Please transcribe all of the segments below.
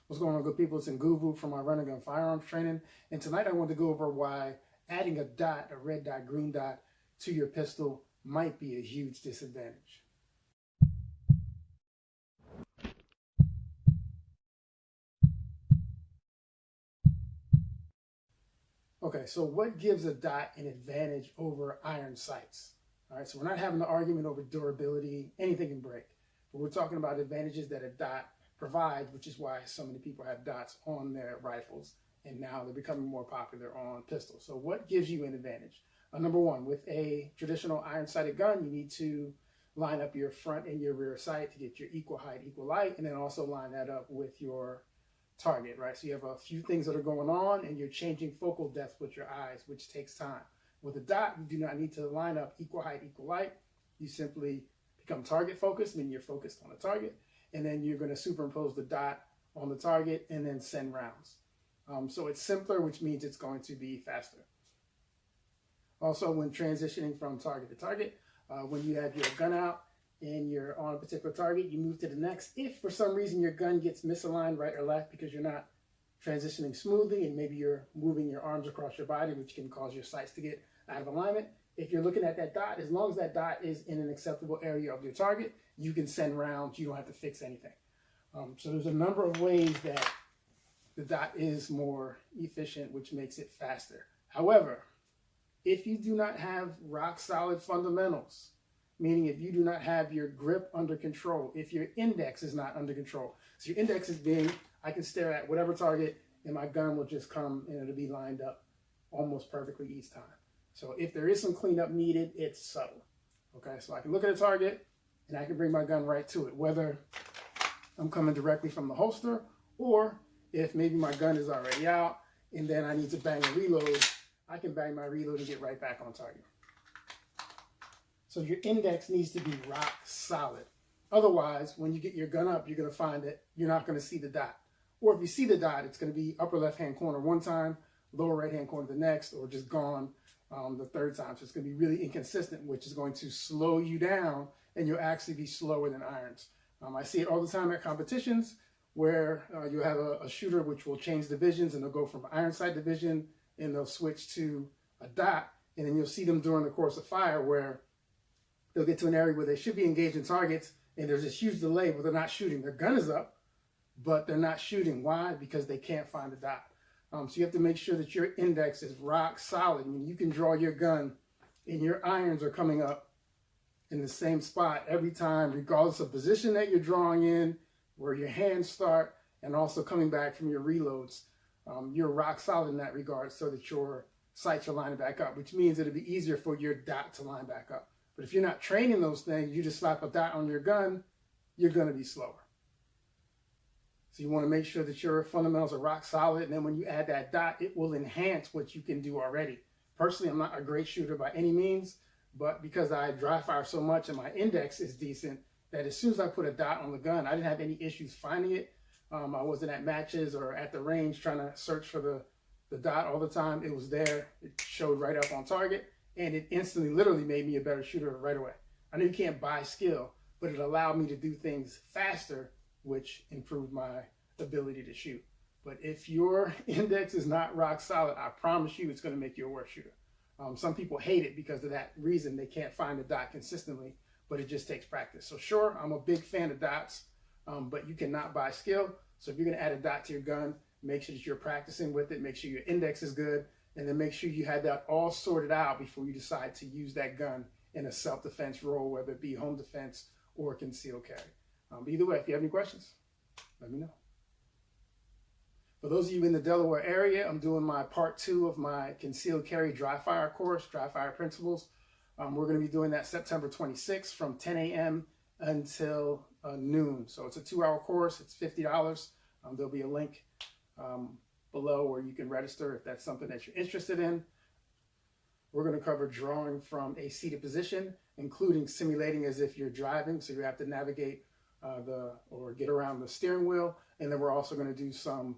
What's going on, good people? It's Nguvu from my Run and Gun Firearms training. And tonight I want to go over why adding a dot, a red dot, green dot, to your pistol might be a huge disadvantage. Okay, so what gives a dot an advantage over iron sights? All right, so we're not having an argument over durability, anything can break. But we're talking about advantages that a dot provides, which is why so many people have dots on their rifles, and now they're becoming more popular on pistols. So what gives you an advantage? Number one, with a traditional iron-sighted gun, you need to line up your front and your rear sight to get your equal height, equal light, and then also line that up with your target, right? So you have a few things that are going on, and you're changing focal depth with your eyes, which takes time. With a dot, you do not need to line up equal height, equal light. You simply become target focused, meaning you're focused on a target, and then you're going to superimpose the dot on the target and then send rounds. So it's simpler, which means it's going to be faster. Also, when transitioning from target to target, when you have your gun out and you're on a particular target, you move to the next. If for some reason your gun gets misaligned right or left because you're not transitioning smoothly and maybe you're moving your arms across your body, which can cause your sights to get out of alignment, if you're looking at that dot, as long as that dot is in an acceptable area of your target, you can send rounds. You don't have to fix anything. So there's a number of ways that the dot is more efficient, which makes it faster. However, if you do not have rock solid fundamentals, meaning if you do not have your grip under control, if your index is not under control, so your index is being, I can stare at whatever target and my gun will just come and it'll be lined up almost perfectly each time. So if there is some cleanup needed, it's subtle. Okay, so I can look at a target and I can bring my gun right to it, whether I'm coming directly from the holster or if maybe my gun is already out and then I need to bang a reload, I can bang my reload and get right back on target. So your index needs to be rock solid. Otherwise, when you get your gun up, you're going to find that you're not going to see the dot. Or if you see the dot, it's going to be upper left-hand corner one time, lower right-hand corner the next, or just gone the third time. So it's going to be really inconsistent, which is going to slow you down, and you'll actually be slower than irons. I see it all the time at competitions where you have a shooter which will change divisions, and they'll go from iron sight division, and they'll switch to a dot, and then you'll see them during the course of fire where they'll get to an area where they should be engaging targets, and there's this huge delay where they're not shooting. Their gun is up, but they're not shooting. Why? Because they can't find the dot. So you have to make sure that your index is rock solid. I mean, you can draw your gun and your irons are coming up in the same spot every time, regardless of position that you're drawing in, where your hands start, and also coming back from your reloads. You're rock solid in that regard so that your sights are lining back up, which means it'll be easier for your dot to line back up. But if you're not training those things, you just slap a dot on your gun, you're going to be slower. So you want to make sure that your fundamentals are rock solid, and then when you add that dot, it will enhance what you can do already. Personally, I'm not a great shooter by any means, but because I dry fire so much and my index is decent, that as soon as I put a dot on the gun, I didn't have any issues finding it. I wasn't at matches or at the range trying to search for the dot all the time. It was there. It showed right up on target, and it instantly, literally made me a better shooter right away. I know you can't buy skill, but it allowed me to do things faster, which improved my ability to shoot. But if your index is not rock solid, I promise you it's going to make you a worse shooter. Some people hate it because of that reason. They can't find the dot consistently, but it just takes practice. So sure, I'm a big fan of dots, but you cannot buy skill. So if you're going to add a dot to your gun, make sure that you're practicing with it, make sure your index is good, and then make sure you have that all sorted out before you decide to use that gun in a self-defense role, whether it be home defense or concealed carry. But either way, if you have any questions, let me know. For those of you in the Delaware area, I'm doing my part 2 of my concealed carry dry fire course, dry fire principles. We're going to be doing that September 26th from 10 a.m. until noon. So it's a 2-hour course. It's $50. There'll be a link below where you can register if that's something that you're interested in. We're going to cover drawing from a seated position, including simulating as if you're driving. So you have to navigate or get around the steering wheel. And then we're also going to do some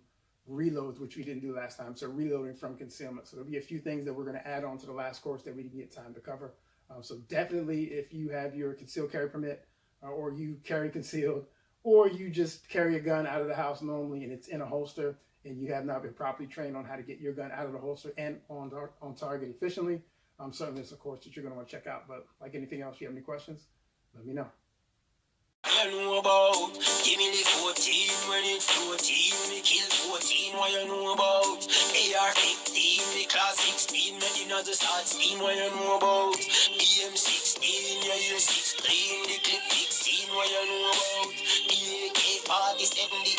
reloads, which we didn't do last time. So reloading from concealment. So there'll be a few things that we're going to add on to the last course that we didn't get time to cover. So definitely, if you have your concealed carry permit or you carry concealed or you just carry a gun out of the house normally and it's in a holster and you have not been properly trained on how to get your gun out of the holster and on target efficiently, certainly it's a course that you're going to want to check out. But like anything else, if you have any questions, let me know. I know about, give me the 14, when it's 14, me kill 14, what you know about, AR-15, the class 16, make it not the start steam, what you know about, BM-16, yeah, you're 16, the clip 16, what you know about, the AK-47, the